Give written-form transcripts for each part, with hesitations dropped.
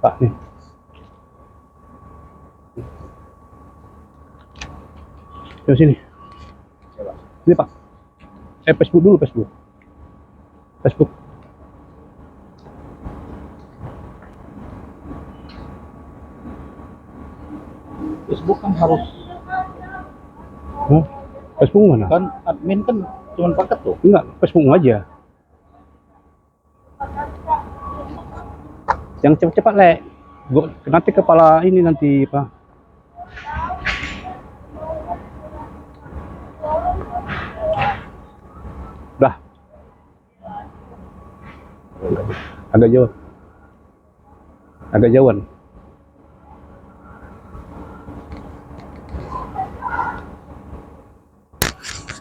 Pak nih. Di sini. Ini Pak. Facebook dulu, Facebook. Facebook. Facebook kan harus Hah? Facebook mana? kan admin kan cuma paket tuh. Enggak, Facebook aja. Yang cepat-cepat, Le. Nanti kepala ini nanti, Pak. Udah. Agak jauh. Agak jauhan.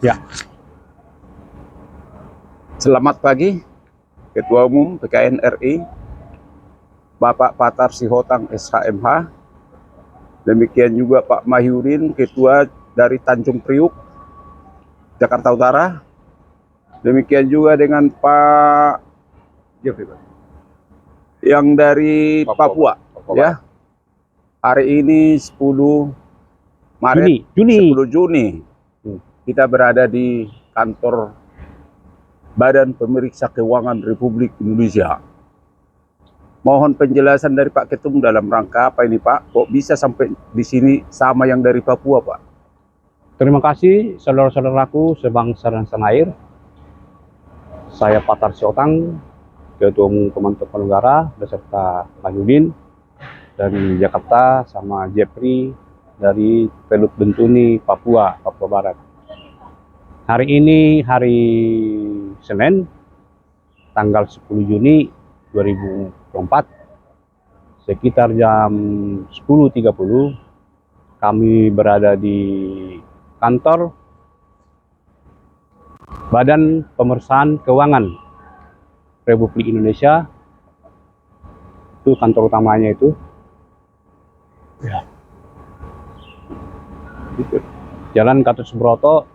Ya. Selamat pagi, Ketua Umum PKN RI, Bapak Patar Sihotang SHMH, demikian juga Pak Mahyudin, Ketua dari Tanjung Priuk, Jakarta Utara, demikian juga dengan Pak yang dari Papua. Ya. Hari ini 10 Maret, Juni. 10 Juni, kita berada di kantor Badan Pemeriksa Keuangan Republik Indonesia. Mohon penjelasan dari Pak Ketum dalam rangka apa ini Pak? Kok bisa sampai di sini sama yang dari Papua Pak? Terima kasih saudara-saudaraku sebangsa dan senair. Saya Patar Sihotang, Ketua Umum Kementerian Negara beserta Mahyudin dari Jakarta sama Jepri dari Teluk Bentuni, Papua Barat. Hari ini hari Senin, tanggal 10 Juni 2024, sekitar jam 10.30, kami berada di kantor Badan Pemeriksaan Keuangan Republik Indonesia. Itu kantor utamanya itu. Ya. Jalan Gatot Subroto,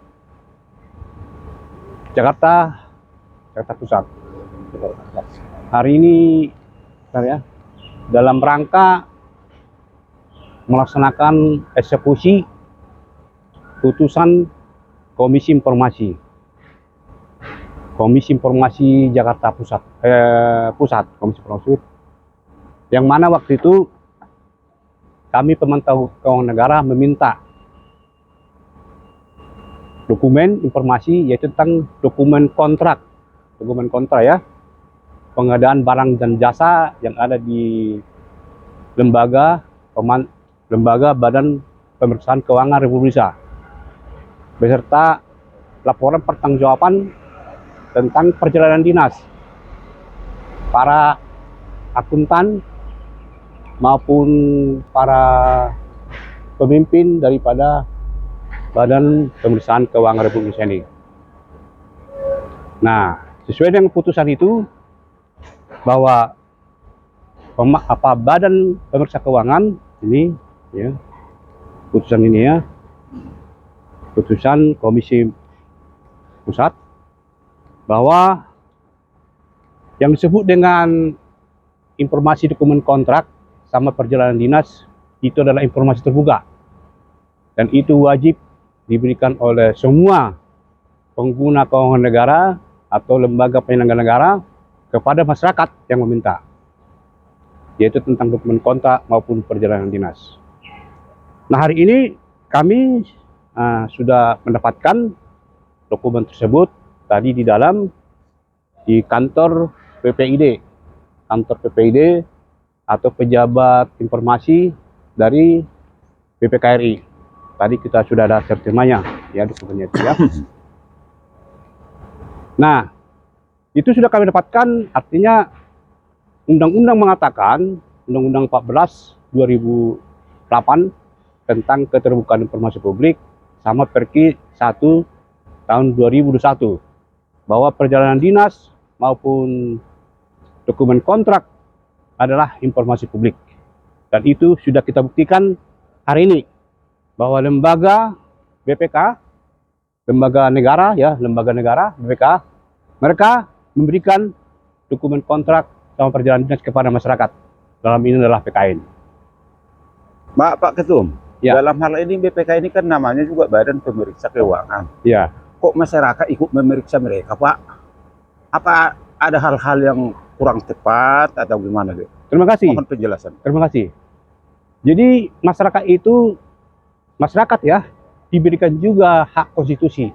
Jakarta Pusat. Hari ini, ya, dalam rangka melaksanakan eksekusi putusan Komisi Informasi Jakarta Pusat, Komisi Informasi, yang mana waktu itu kami pemantau keuangan negara meminta dokumen informasi, yaitu tentang dokumen kontrak ya, pengadaan barang dan jasa yang ada di lembaga Badan Pemeriksaan Keuangan Republik Indonesia, beserta laporan pertanggungjawaban tentang perjalanan dinas para akuntan maupun para pemimpin daripada Badan Pemeriksaan Keuangan Republik Indonesia ini. Nah, sesuai dengan putusan itu, bahwa Badan Pemeriksa Keuangan ini, ya, putusan ini ya, putusan Komisi Pusat, bahwa yang disebut dengan informasi dokumen kontrak sama perjalanan dinas itu adalah informasi terbuka, dan itu wajib diberikan oleh semua pengguna keuangan negara atau lembaga penyelenggara negara kepada masyarakat yang meminta, yaitu tentang dokumen kontrak maupun perjalanan dinas. Nah, hari ini kami sudah mendapatkan dokumen tersebut tadi di kantor PPID atau pejabat informasi dari BPKRI. Tadi kita sudah ada sertifikatnya, ya, dokumennya itu ya. Nah, itu sudah kami dapatkan, artinya undang-undang mengatakan, Undang-Undang 14 2008 tentang keterbukaan informasi publik sama Perki 1 tahun 2021, bahwa perjalanan dinas maupun dokumen kontrak adalah informasi publik. Dan itu sudah kita buktikan hari ini, bahwa lembaga BPK, lembaga negara BPK, mereka memberikan dokumen kontrak sama perjalanan dinas kepada masyarakat dalam ini adalah PKN. Pak Ketum, Ya. dalam hal ini BPK ini kan namanya juga Badan Pemeriksa Keuangan. Ya, Kok masyarakat ikut memeriksa mereka, Pak? Apa ada hal-hal yang kurang tepat atau gimana, Dek? terima kasih. Mohon penjelasan. Terima kasih. Jadi masyarakat ya diberikan juga hak konstitusi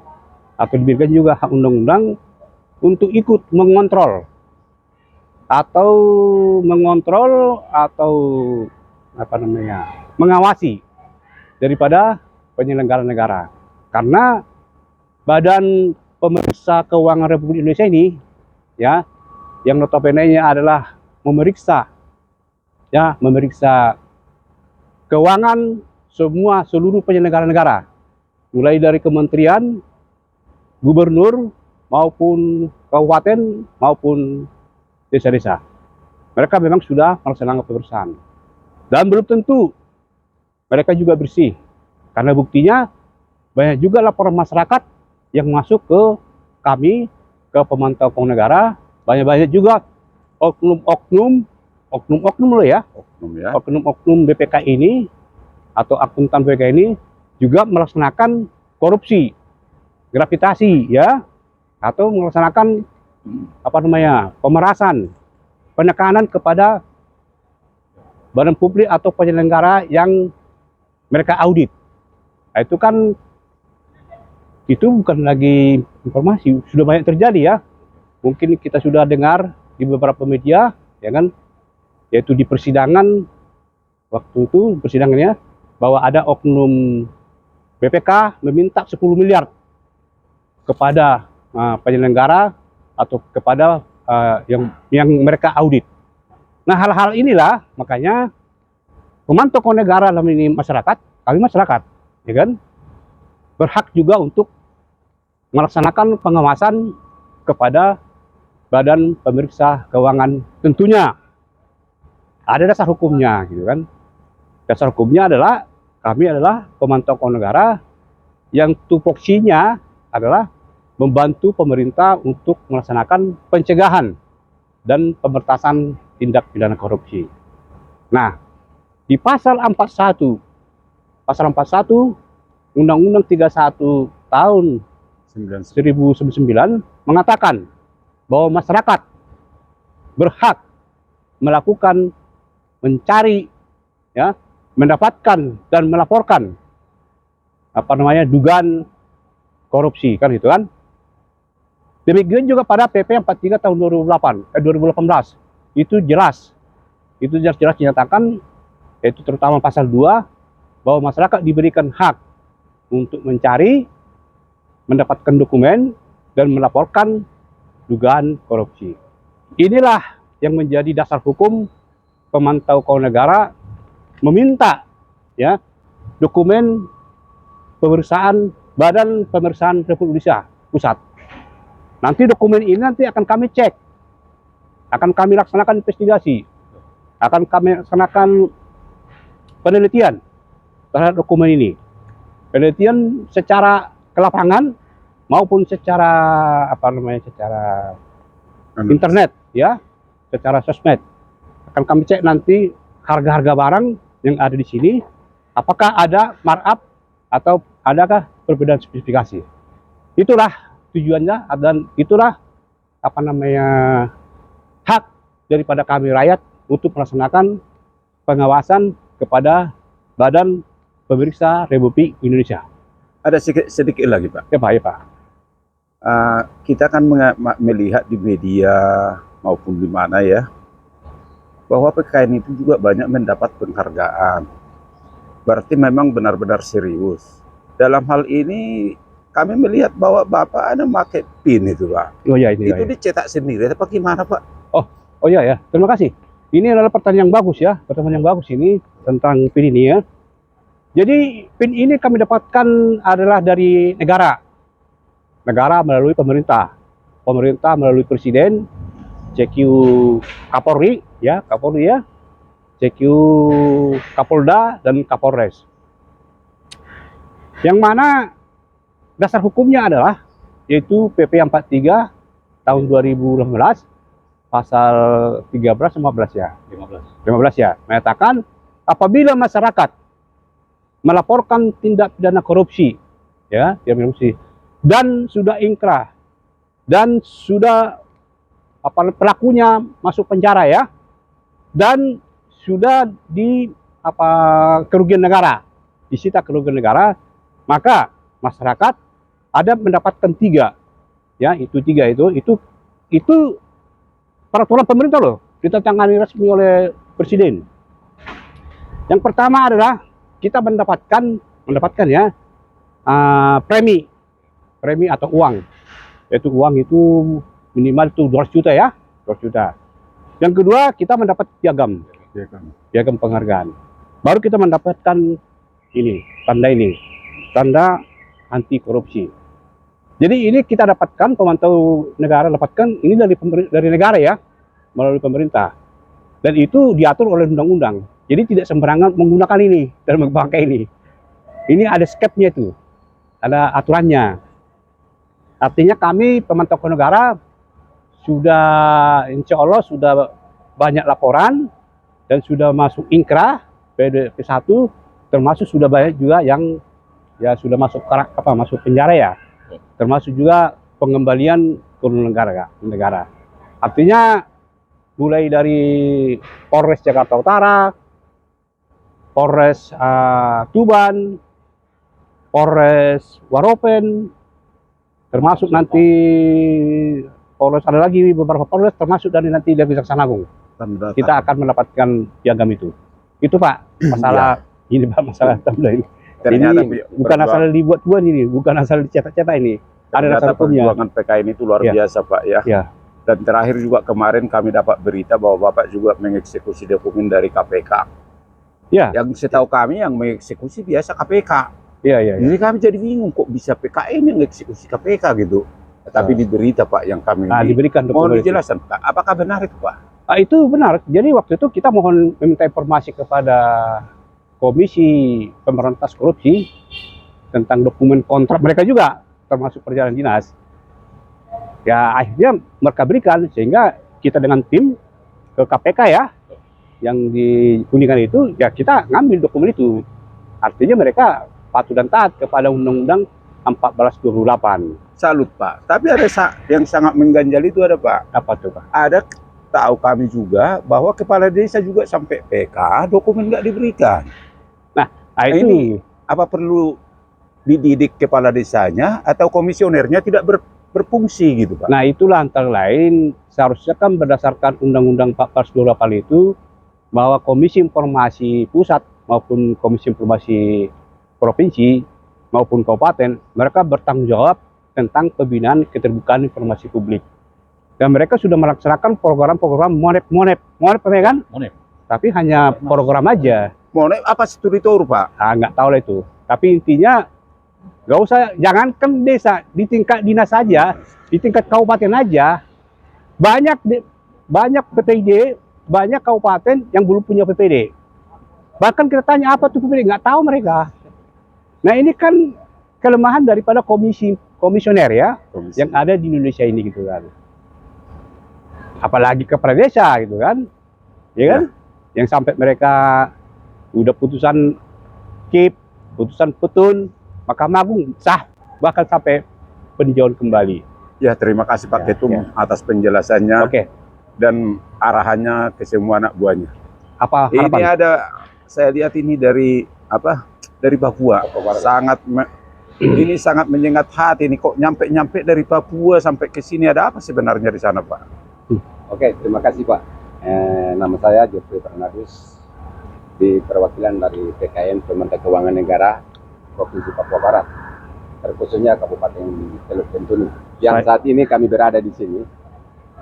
atau diberikan juga hak undang-undang untuk ikut mengontrol atau mengawasi daripada penyelenggara negara. Karena Badan Pemeriksa Keuangan Republik Indonesia ini ya, yang notabene-nya adalah memeriksa keuangan seluruh penyelenggara negara, mulai dari kementerian, gubernur, maupun kabupaten, maupun desa-desa. Mereka memang sudah melaksanakan pemeriksaan. Dan belum tentu mereka juga bersih. Karena buktinya banyak juga laporan masyarakat yang masuk ke kami, ke pemantau keuangan negara. Banyak juga oknum loh ya, Oknum ya. oknum BPK ini atau akuntan BPK ini juga melaksanakan korupsi, grafitasi ya, atau melaksanakan pemerasan, penekanan kepada badan publik atau penyelenggara yang mereka audit. Nah, itu bukan lagi informasi, sudah banyak terjadi ya. Mungkin kita sudah dengar di beberapa media, ya kan, yaitu di persidangan waktu itu persidangannya bahwa ada oknum BPK meminta 10 miliar kepada penyelenggara atau kepada yang mereka audit. Nah, hal-hal inilah makanya pemantau keuangan negara dalam ini kami masyarakat, ya kan, berhak juga untuk melaksanakan pengawasan kepada Badan Pemeriksa Keuangan. Tentunya ada dasar hukumnya, gitu kan. Dasar hukumnya adalah kami adalah pemantau keuangan negara yang tupoksinya adalah membantu pemerintah untuk melaksanakan pencegahan dan pemberantasan tindak pidana korupsi. Nah, di pasal 41 Undang-Undang 31 tahun 1999 mengatakan bahwa masyarakat berhak melakukan, mencari, ya, mendapatkan dan melaporkan dugaan korupsi, kan gitu kan. Demikian juga pada PP 43 tahun 2018 itu jelas dinyatakan, yaitu terutama pasal 2, bahwa masyarakat diberikan hak untuk mencari, mendapatkan dokumen, dan melaporkan dugaan korupsi. Inilah yang menjadi dasar hukum pemantau keuangan negara meminta ya dokumen pemeriksaan Badan Pemeriksaan Republik Indonesia Pusat. Nanti dokumen ini akan kami cek, akan kami laksanakan investigasi, akan kami laksanakan penelitian terhadap dokumen ini. Penelitian secara ke lapangan maupun secara secara internet ya, secara sosmed. Akan kami cek nanti harga-harga barang yang ada di sini, apakah ada markup atau adakah perbedaan spesifikasi. Itulah tujuannya, dan itulah hak daripada kami rakyat untuk melaksanakan pengawasan kepada Badan Pemeriksa Republik Indonesia. Ada sedikit lagi, Pak. Ya Pak, ya Pak. Kita kan melihat di media maupun di mana ya, bahwa PKN itu juga banyak mendapat penghargaan. Berarti memang benar-benar serius. Dalam hal ini kami melihat bahwa Bapak ada pakai PIN itu, Pak. Oh ya, ini itu ya. dicetak sendiri, apa gimana, Pak? Oh ya ya, terima kasih. Ini adalah pertanyaan yang bagus ya, pertanyaan yang bagus ini tentang PIN ini ya. Jadi PIN ini kami dapatkan adalah dari negara melalui pemerintah melalui presiden, CQ Kapolri ya, CQ Kapolda dan Kapolres. Yang mana dasar hukumnya adalah yaitu PP 43 tahun 2016 pasal 13 15 ya. 15. 15 ya, menyatakan apabila masyarakat melaporkan tindak pidana korupsi ya, korupsi dan sudah ingkrah dan sudah pelakunya masuk penjara ya, dan sudah kerugian negara, disita kerugian negara, maka masyarakat ada mendapatkan 3 ya, itu peraturan pemerintah loh, ditandatangani resmi oleh presiden. Yang pertama adalah kita mendapatkan ya premi atau uang, yaitu uang itu minimal itu 200 juta ya, 200 juta. Yang kedua kita mendapat piagam penghargaan. Baru kita mendapatkan tanda anti korupsi. Jadi ini kita dapatkan, pemantau negara dapatkan ini dari negara ya, melalui pemerintah. Dan itu diatur oleh undang-undang. Jadi tidak sembarangan menggunakan ini dan memakai ini. Ini ada skepnya itu, ada aturannya. Artinya kami pemantau negara sudah, insya Allah sudah banyak laporan dan sudah masuk inkrah P1, termasuk sudah banyak juga yang ya sudah masuk penjara ya, termasuk juga pengembalian ke negara. Artinya mulai dari Polres Jakarta Utara, Polres Tuban, Polres Waropen, termasuk nanti Polres, ada lagi beberapa Polres, termasuk dari nanti dari Kejaksaan Agung. Kita akan mendapatkan piagam itu. Itu Pak, masalah ini Pak, masalah tanda ini. Ternyata Ini bukan asal dibuat-buat ini, bukan asal dicetak-cetak ini. Ada dasar ternyata hukumnya. perjuangan PKN itu luar Ya. biasa Pak ya. Ya. Dan terakhir juga kemarin kami dapat berita bahwa Bapak juga mengeksekusi dokumen dari KPK. Ya. Yang setahu kami yang mengeksekusi biasa KPK. Iya. Jadi kami jadi bingung kok bisa PKN yang eksekusi KPK gitu. Tapi di berita Pak yang kami Diberikan mohon dokumen itu. dijelaskan Pak, apakah benar itu Pak? Itu benar. Jadi waktu itu kita mohon meminta informasi kepada Komisi Pemberantasan Korupsi tentang dokumen kontrak mereka juga, termasuk perjalanan dinas. Ya akhirnya mereka berikan, sehingga kita dengan tim ke KPK ya, yang di Kuningan itu, ya kita ngambil dokumen itu. Artinya mereka patuh dan taat kepada Undang-Undang 1428. Salut Pak. Tapi ada yang sangat mengganjal itu ada Pak. Apa tuh Pak? Ada, tahu kami juga bahwa kepala desa juga sampai PK dokumen nggak diberikan. Nah, itu Apa perlu dididik kepala desanya atau komisionernya tidak berfungsi gitu Pak? Nah, itulah antara lain seharusnya kan berdasarkan Undang-Undang 1428 itu, bahwa Komisi Informasi Pusat maupun Komisi Informasi Provinsi maupun Kabupaten, mereka bertanggung jawab tentang pembinaan keterbukaan informasi publik. Dan mereka sudah melaksanakan program-program monep kan? Monep. Tapi hanya program aja. Monep apa studi tour Pak? Nggak tahu lah itu. Tapi intinya nggak usah, jangankan desa, di tingkat dinas saja, di tingkat kabupaten aja, banyak PPD, banyak kabupaten yang belum punya PPD. Bahkan kita tanya apa tuh PPD, nggak tahu mereka. Nah ini kan kelemahan daripada komisioner ya, yang ada di Indonesia ini gitu kan. Apalagi kepala desa gitu kan, ya kan? Yang sampai mereka udah putusan KIP, putusan petun, Mahkamah Agung sah, bahkan sampai peninjauan kembali. Ya terima kasih Pak Ketum atas penjelasannya dan arahannya ke semua anak buahnya. Apa harapan? Ini ada, saya lihat ini dari Papua, ini sangat menyengat hati. Ini kok nyampe dari Papua sampai ke sini, ada apa sebenarnya di sana Pak? Oke, terima kasih Pak. Nama saya Jeffrey Bernardus, di perwakilan dari PKN Pemantau Keuangan Negara Provinsi Papua Barat, terkhususnya Kabupaten Teluk Bintuni. Yang saat ini kami berada di sini,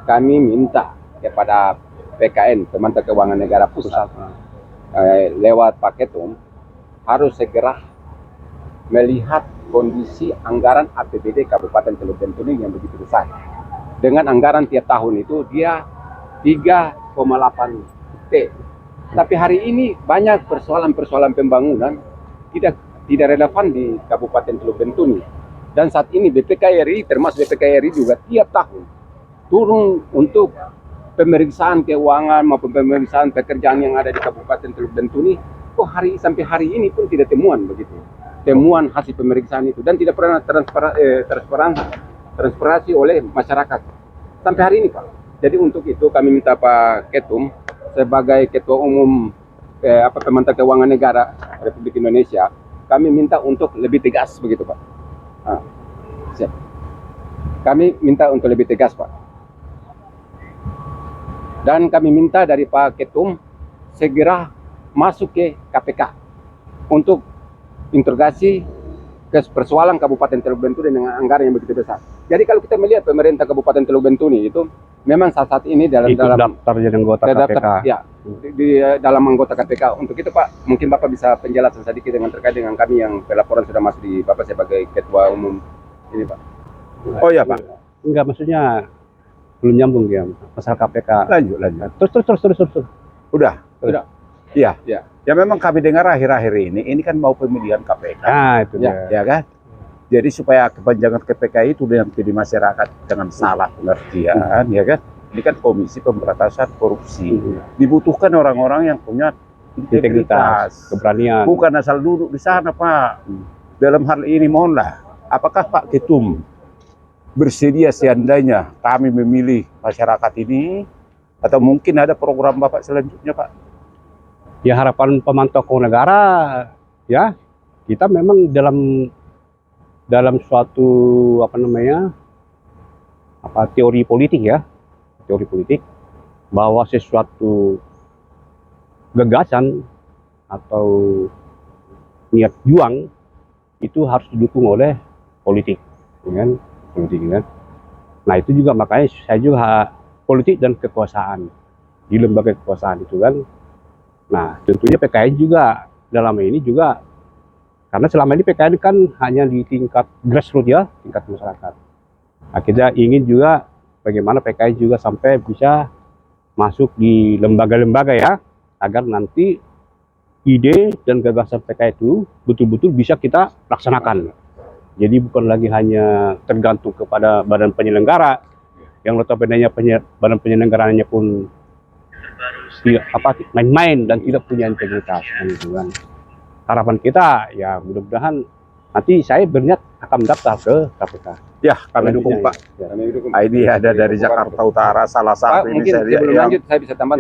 kami minta kepada PKN Pemantau Keuangan Negara Pusat lewat Pak Ketum harus segera melihat kondisi anggaran APBD Kabupaten Teluk Bintuni yang begitu besar. Dengan anggaran tiap tahun itu dia 3,8 T. Tapi hari ini banyak persoalan-persoalan pembangunan tidak relevan di Kabupaten Teluk Bintuni. Dan saat ini BPKRI, termasuk BPKRI juga tiap tahun turun untuk pemeriksaan keuangan maupun pemeriksaan pekerjaan yang ada di Kabupaten Teluk Bentuni, kok sampai hari ini pun tidak temuan begitu. Temuan hasil pemeriksaan itu dan tidak pernah transparansi oleh masyarakat sampai hari ini, Pak. Jadi untuk itu kami minta Pak Ketum sebagai Ketua Umum Pemantau Keuangan Negara Republik Indonesia, kami minta untuk lebih tegas begitu, Pak. Siap. Kami minta untuk lebih tegas, Pak. Dan kami minta dari Pak Ketum segera masuk ke KPK untuk interogasi ke persoalan Kabupaten Teluk Bentuni dengan anggaran yang begitu besar. Jadi kalau kita melihat pemerintah Kabupaten Teluk Bentuni itu memang saat ini dalam daftar jadi anggota KPK. Ya, di dalam anggota KPK. Untuk itu Pak, mungkin Bapak bisa penjelasan sedikit dengan terkait dengan kami yang pelaporan sudah masuk di Bapak sebagai Ketua Umum ini, Pak. Oh ya Pak, Enggak, maksudnya belum nyambung dia masalah KPK. lanjut. Terus. Udah. Iya. Ya. Ya memang kami dengar akhir-akhir ini kan mau pemilihan KPK. Nah, itu dia. Ya kan? Jadi supaya kepanjangan KPK itu nanti di masyarakat dengan salah pengertian, ya kan? Ini kan Komisi Pemberantasan Korupsi. Dibutuhkan orang-orang yang punya integritas, keberanian. bukan asal duduk di sana, Pak. Dalam hal ini mohonlah, apakah Pak Ketum bersedia seandainya kami memilih masyarakat ini, atau mungkin ada program Bapak selanjutnya, Pak? Ya harapan pemantau keuangan negara, ya kita memang dalam suatu teori politik bahwa sesuatu gagasan atau niat juang itu harus didukung oleh politik, kan? Nah itu juga makanya saya juga politik dan kekuasaan di lembaga kekuasaan itu kan. Nah tentunya PKN juga dalam ini juga, karena selama ini PKN kan hanya di tingkat grassroots ya, tingkat masyarakat. Nah, kita ingin juga bagaimana PKN juga sampai bisa masuk di lembaga-lembaga ya, agar nanti ide dan gagasan PKN itu betul-betul bisa kita laksanakan. Jadi bukan lagi hanya tergantung kepada badan penyelenggara, yang notabene badan penyelenggaranya pun main-main dan tidak punya integritas, gitu kan. Harapan kita ya mudah-mudahan nanti saya berniat akan daftar ke KPK. Ya, kami dukung Pak. Ya. Ini ada dari Jakarta Utara, salah Pak, satu ini mungkin saya lihat sebelum lanjut saya bisa tambah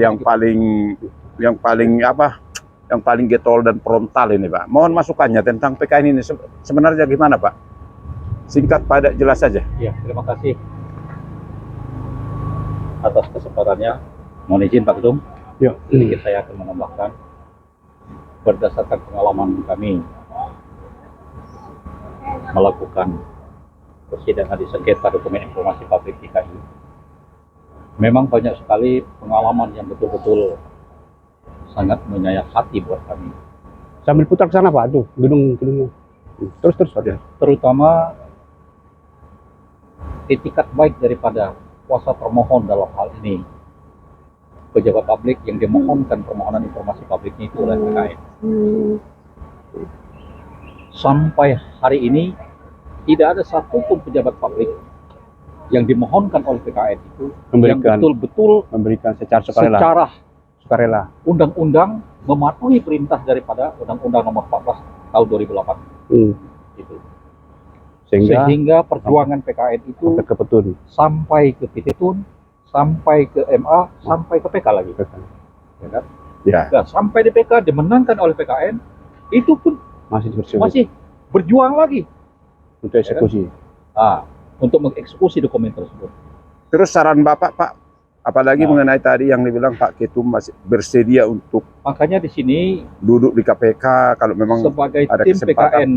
yang paling getol dan frontal ini, Pak. Mohon masukannya tentang PKN ini sebenarnya gimana, Pak? Singkat, padat, jelas saja. Ya, terima kasih atas kesempatannya. Mohon izin Pak Ketum, Ya. sedikit saya akan menambahkan berdasarkan pengalaman kami melakukan persidangan di sengketa dokumen informasi publik DKI. Memang banyak sekali pengalaman yang betul-betul sangat menyayat hati buat kami. Sambil putar ke sana Pak, tuh gedung-gedungnya. Terus aja. Terutama etikat baik daripada kuasa termohon dalam hal ini, pejabat publik yang dimohonkan permohonan informasi publiknya itu oleh PKN. Sampai hari ini tidak ada satupun pejabat publik yang dimohonkan oleh PKN itu yang betul-betul memberikan secara sukarela undang-undang mematuhi perintah daripada Undang-Undang Nomor 14 tahun 2008. Gitu. Sehingga perjuangan PKN itu sampai ke Petun, sampai ke Petun, sampai ke MA, sampai ke PK lagi. Ya kan? Ya. Dan sampai di PK dimenangkan oleh PKN, itu pun masih berjuang lagi untuk eksekusi. Untuk mengeksekusi dokumen tersebut. Terus saran Bapak, Pak, apalagi mengenai tadi yang dibilang Pak Ketum masih bersedia untuk Makanya di sini duduk di KPK kalau memang sebagai ada tim kesempatan. PKN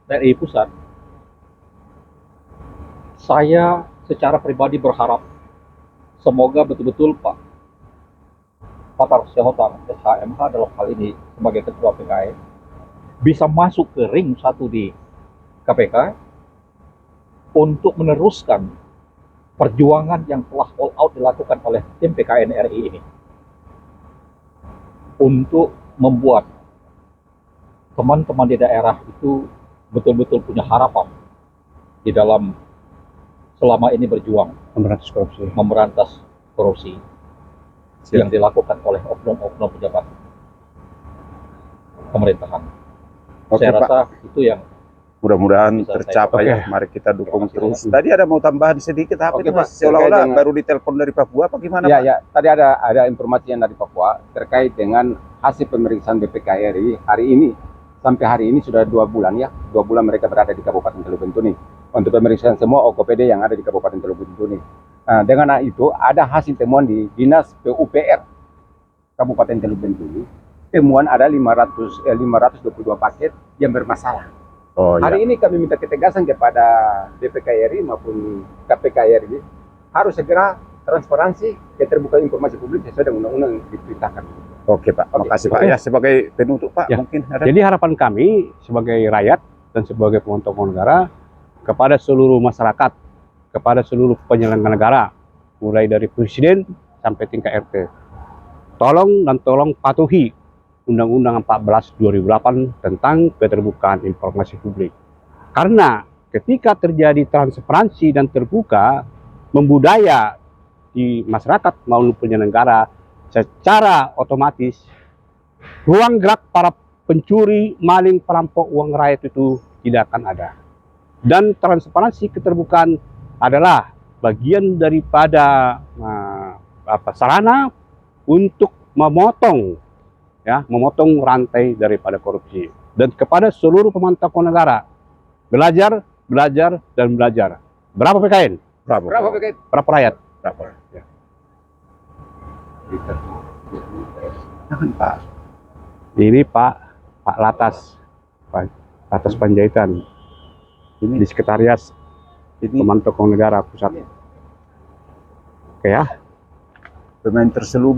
dari pusat, saya secara pribadi berharap semoga betul-betul Pak Fatar Syahotar SHMH dalam hal ini sebagai ketua PKN bisa masuk ke ring 1 di KPK untuk meneruskan perjuangan yang telah all out dilakukan oleh tim PKN RI ini untuk membuat teman-teman di daerah itu betul-betul punya harapan di dalam selama ini berjuang Memberantas korupsi Siap. yang dilakukan oleh oknum-oknum pejabat pemerintahan. Oke, Saya Pak. rasa itu yang Mudah-mudahan Bisa saya tercapai ya. Oke. Mari kita dukung Terima kasih. terus. Tadi ada mau tambahan sedikit HP Oke, ini, Mas. Pak. Seolah-olah Terkait dengan- baru ditelepon dari Papua apa gimana, Ya, Pak? ya. Tadi ada informasi yang dari Papua terkait dengan hasil pemeriksaan BPKRI hari ini. Sampai hari ini sudah 2 bulan ya. 2 bulan mereka berada di Kabupaten Teluk Bentuni. Untuk pemeriksaan semua OKPD yang ada di Kabupaten Teluk Bentuni. Nah, dengan itu ada hasil temuan di Dinas PUPR Kabupaten Teluk Bentuni. Temuan ada 522 paket yang bermasalah. Oh iya. Hari ini kami minta ketegasan kepada BPKRI maupun KPKRI harus segera transparansi, keterbukaan informasi publik sesuai dengan undang-undang yang diperintahkan. Oke, Pak. Oke. Makasih, Pak. Oke. Ya, sebagai penutup, Pak, Ya. mungkin ada. Jadi harapan kami sebagai rakyat dan sebagai penonton negara kepada seluruh masyarakat, kepada seluruh penyelenggara negara, mulai dari presiden sampai tingkat RT, tolong patuhi Undang-Undang 14 2008 tentang keterbukaan informasi publik. Karena ketika terjadi transparansi dan terbuka, membudaya di masyarakat maupun penyelenggara, secara otomatis ruang gerak para pencuri, maling, perampok uang rakyat itu tidak akan ada. Dan transparansi keterbukaan adalah bagian daripada sarana untuk memotong rantai daripada korupsi. Dan kepada seluruh pemantau negara, belajar dan belajar. Berapa PKN? Bravo. Berapa PKRI? Berapa rakyat? Bravo. Ya. Jangan, Pak. Ini Pak Latas Panjaitan Ini di sekretariat ini pemantau negara pusat. Oke ya. pemain terselubung.